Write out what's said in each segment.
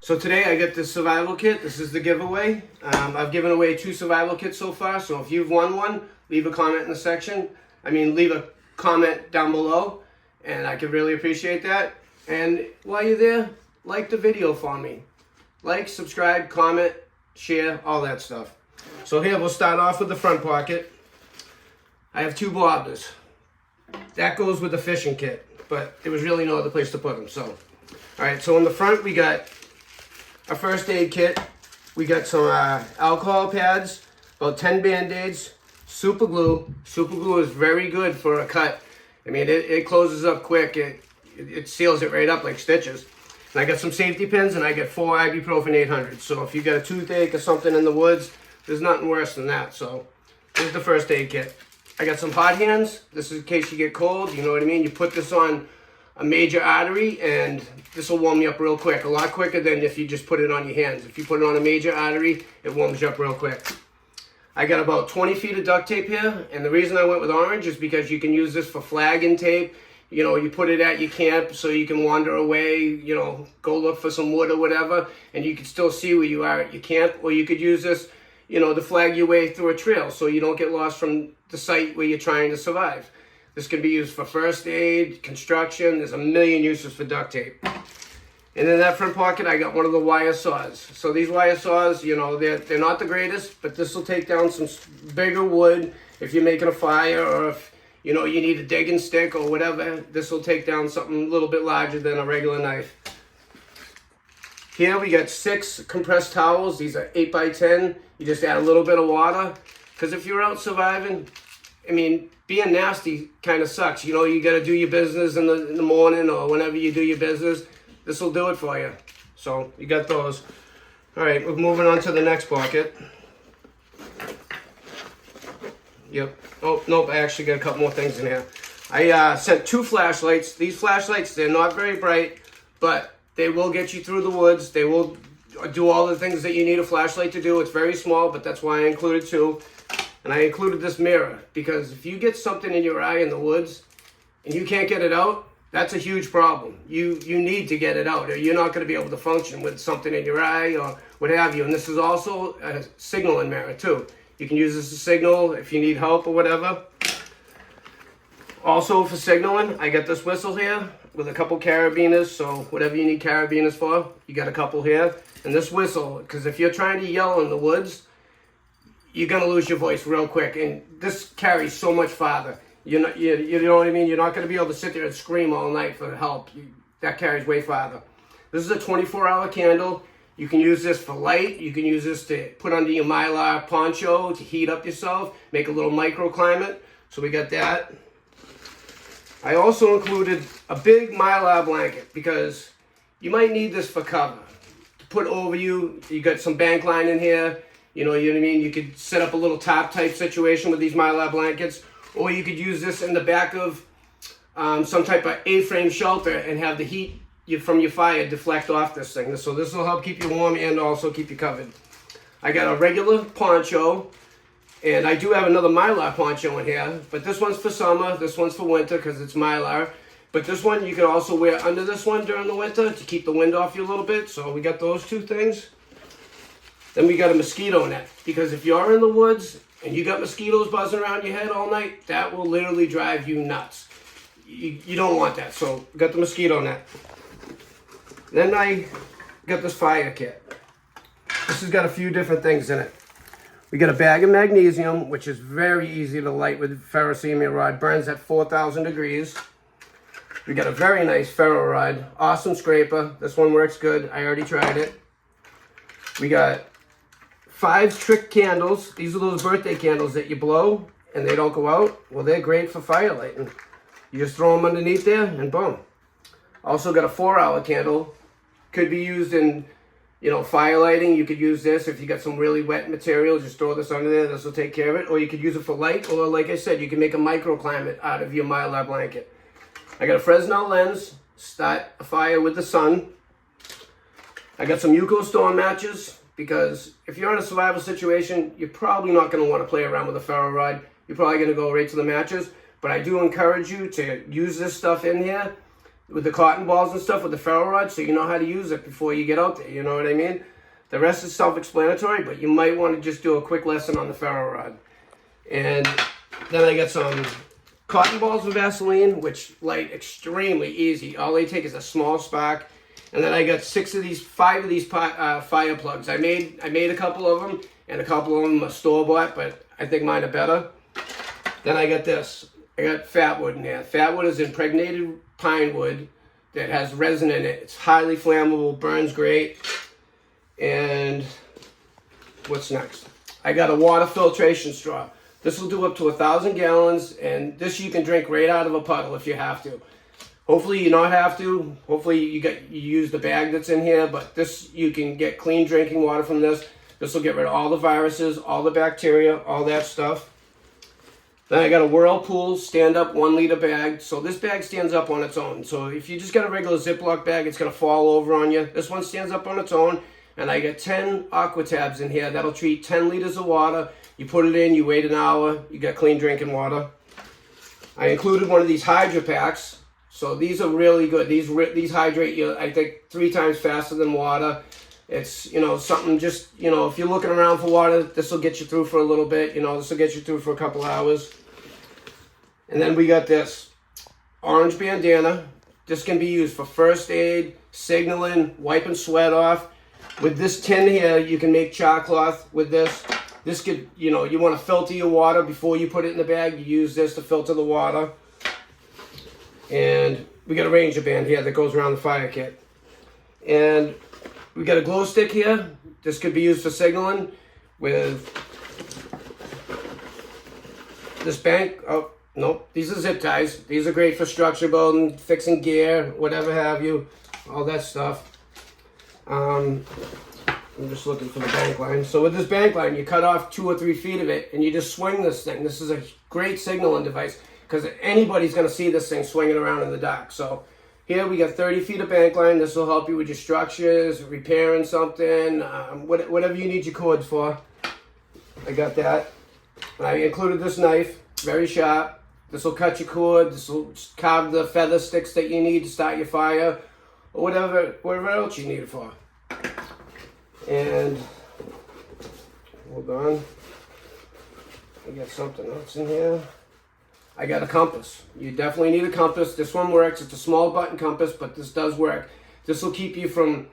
So today I got this survival kit. This is the giveaway. I've given away 2 survival kits so far. So if you've won one, leave a comment in the section. Leave a comment down below, and I could really appreciate that. And while you're there, like the video for me. Like, subscribe, comment, share, all that stuff. So here we'll start off with the front pocket. I have 2 bobbers. That goes with the fishing kit, but there was really no other place to put them. So, all right. So in the front we got a first aid kit. We got some alcohol pads, about 10 band-aids, super glue. Super glue is very good for a cut. It closes up quick. It seals it right up like stitches. And I got some safety pins, and I got 4 ibuprofen 800. So if you got a toothache or something in the woods, there's nothing worse than that. So this is the first aid kit. I got some hot hands. This is in case you get cold. You know what I mean? You put this on a major artery, and this will warm you up real quick. A lot quicker than if you just put it on your hands. If you put it on a major artery, it warms you up real quick. I got about 20 feet of duct tape here, and the reason I went with orange is because you can use this for flagging tape. You know, you put it at your camp so you can wander away, you know, go look for some wood or whatever, and you can still see where you are at your camp. Or you could use this, you know, to flag your way through a trail so you don't get lost from the site where you're trying to survive. This can be used for first aid, construction. There's a million uses for duct tape. And in that front pocket, I got one of the wire saws. So these wire saws, you know, they're not the greatest, but this will take down some bigger wood if you're making a fire, or if, you know, you need a digging stick or whatever. This will take down something a little bit larger than a regular knife. Here we got 6 compressed towels. These are 8 by 10. You just add a little bit of water. Because if you're out surviving, being nasty kind of sucks. You know, you got to do your business in the morning or whenever you do your business. This will do it for you. So you got those. All right, we're moving on to the next pocket. Yep. Oh, nope, I actually got a couple more things in here. I sent 2 flashlights. These flashlights, they're not very bright, but they will get you through the woods. They will do all the things that you need a flashlight to do. It's very small, but that's why I included 2. And I included this mirror, because if you get something in your eye in the woods and you can't get it out, that's a huge problem. You need to get it out, or you're not going to be able to function with something in your eye or what have you. And this is also a signaling mirror too. You can use this to signal if you need help or whatever. Also for signaling, I got this whistle here with a couple carabiners. So whatever you need carabiners for, you got a couple here. And this whistle, because if you're trying to yell in the woods, you're going to lose your voice real quick. And this carries so much farther. You know what I mean? You're not going to be able to sit there and scream all night for help. That carries way farther. This is a 24-hour candle. You can use this for light. You can use this to put under your Mylar poncho to heat up yourself, make a little microclimate. So we got that. I also included a big Mylar blanket because you might need this for cover. To put over you. You got some bank line in here. You know what I mean? You could set up a little top type situation with these Mylar blankets. Or you could use this in the back of some type of A-frame shelter and have the heat from your fire deflect off this thing. So this will help keep you warm and also keep you covered. I got a regular poncho, and I do have another Mylar poncho in here, but this one's for summer, this one's for winter because it's Mylar. But this one you can also wear under this one during the winter to keep the wind off you a little bit. So we got those 2 things. Then we got a mosquito net, because if you're in the woods and you got mosquitoes buzzing around your head all night, that will literally drive you nuts. You don't want that. So got the mosquito net. Then I got this fire kit. This has got a few different things in it. We got a bag of magnesium, which is very easy to light with ferrocerium rod. Burns at 4,000 degrees. We got a very nice ferro rod. Awesome scraper. This one works good. I already tried it. We got 5 trick candles. These are those birthday candles that you blow and they don't go out. Well, they're great for fire lighting. You just throw them underneath there and boom. Also got a 4-hour candle. Could be used in, you know, fire lighting. You could use this if you got some really wet material. Just throw this under there. This will take care of it. Or you could use it for light. Or like I said, you can make a microclimate out of your Mylar blanket. I got a Fresnel lens. Start a fire with the sun. I got some Yuko storm matches, because if you're in a survival situation, you're probably not going to want to play around with a ferro rod. You're probably going to go right to the matches. But I do encourage you to use this stuff in here with the cotton balls and stuff with the ferro rod, so you know how to use it before you get out there, you know what I mean? The rest is self-explanatory, but you might want to just do a quick lesson on the ferro rod. And then I got some cotton balls with Vaseline, which light extremely easy. All they take is a small spark. And then I got 5 of these fire plugs. I made a couple of them, and a couple of them are store-bought, but I think mine are better. Then I got this. I got fat wood in here. Fat wood is impregnated pine wood that has resin in it. It's highly flammable, burns great. And what's next? I got a water filtration straw. This will do up to 1,000 gallons, and this you can drink right out of a puddle if you have to. Hopefully you not have to. Hopefully you use the bag that's in here, but this, you can get clean drinking water from this. This will get rid of all the viruses, all the bacteria, all that stuff. Then I got a Whirlpool stand-up 1 liter bag. So this bag stands up on its own. So if you just got a regular Ziploc bag, it's going to fall over on you. This one stands up on its own. And I got 10 aqua tabs in here. That'll treat 10 liters of water. You put it in, you wait an hour, you got clean drinking water. I included one of these Hydra packs. So these are really good. These hydrate you, I think, 3 times faster than water. It's, you know, something just, you know, if you're looking around for water, this will get you through for a little bit. You know, this will get you through for a couple hours. And then we got this orange bandana. This can be used for first aid, signaling, wiping sweat off. With this tin here, you can make char cloth with this. This could, you know, you want to filter your water before you put it in the bag. You use this to filter the water. And we got a Ranger band here that goes around the fire kit. And we got a glow stick here. This could be used for signaling with this bank. Oh, nope. These are zip ties. These are great for structure building, fixing gear, whatever have you. All that stuff. I'm just looking for the bank line. So with this bank line, you cut off 2 or 3 feet of it, and you just swing this thing. This is a great signaling device, because anybody's going to see this thing swinging around in the dark. So here we got 30 feet of bank line. This will help you with your structures, repairing something, whatever you need your cords for. I got that. I included this knife, very sharp. This will cut your cord. This will carve the feather sticks that you need to start your fire, or whatever else you need it for. And hold on, I got something else in here. I got a compass. You definitely need a compass. This one works. It's a small button compass, but this does work. This will keep you from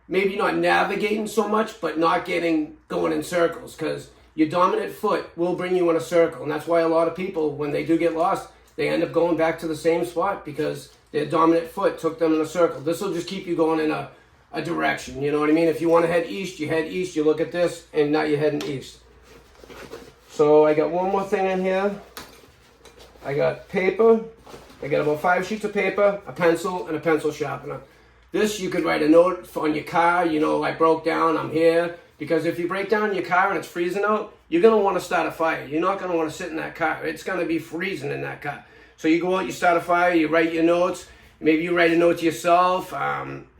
maybe not navigating so much, but not going in circles, because your dominant foot will bring you in a circle. And that's why a lot of people, when they do get lost, they end up going back to the same spot, because their dominant foot took them in a circle. This will just keep you going in a direction, you know what I mean? If you want to head east, you look at this, and now you're heading east. So I got one more thing in here. I got paper. I got about 5 sheets of paper, a pencil, and a pencil sharpener. This, you could write a note on your car, you know, I broke down, I'm here. Because if you break down your car and it's freezing out, you're going to want to start a fire. You're not going to want to sit in that car. It's going to be freezing in that car. So you go out, you start a fire, you write your notes. Maybe you write a note to yourself.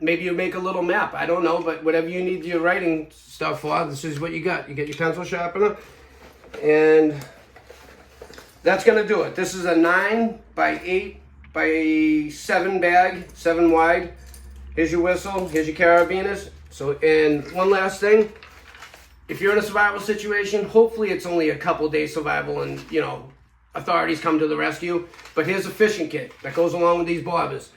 Maybe you make a little map. I don't know, but whatever you need your writing stuff for, this is what you got. You get your pencil sharpener, and that's going to do it. This is a 9 by 8 by 7 bag, 7 wide. Here's your whistle. Here's your carabiners. So, and one last thing. If you're in a survival situation, hopefully it's only a couple days survival, and, you know, authorities come to the rescue. But here's a fishing kit that goes along with these bobbers.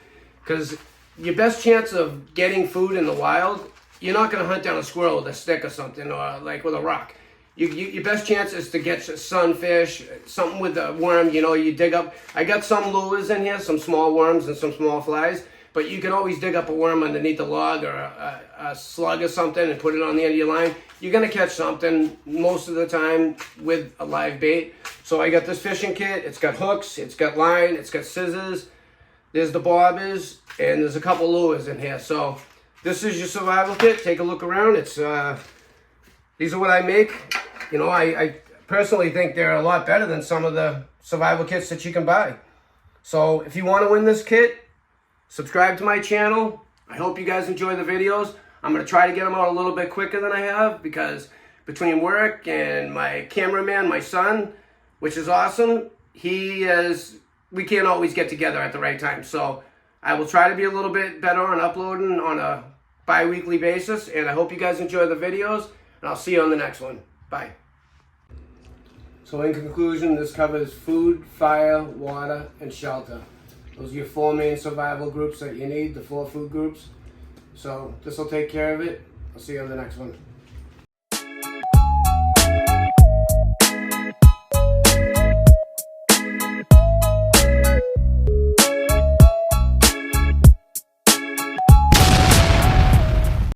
Because your best chance of getting food in the wild, you're not going to hunt down a squirrel with a stick or something, or like with a rock. Your best chance is to get sunfish, something with a worm, you know, you dig up. I got some lures in here, some small worms and some small flies. But you can always dig up a worm underneath a log, or a slug or something, and put it on the end of your line. You're going to catch something most of the time with a live bait. So I got this fishing kit. It's got hooks, it's got line, it's got scissors. There's the bobbers, and there's a couple lures in here. So this is your survival kit. Take a look around. It's these are what I make. You know, I personally think they're a lot better than some of the survival kits that you can buy. So if you want to win this kit, subscribe to my channel. I hope you guys enjoy the videos. I'm going to try to get them out a little bit quicker than I have, because between work and my cameraman, my son, which is awesome, we can't always get together at the right time. So I will try to be a little bit better on uploading on a bi-weekly basis, and I hope you guys enjoy the videos, and I'll see you on the next one. Bye. So in conclusion, this covers food, fire, water, and shelter. Those are your 4 main survival groups that you need, the 4 food groups. So this will take care of it. I'll see you on the next one.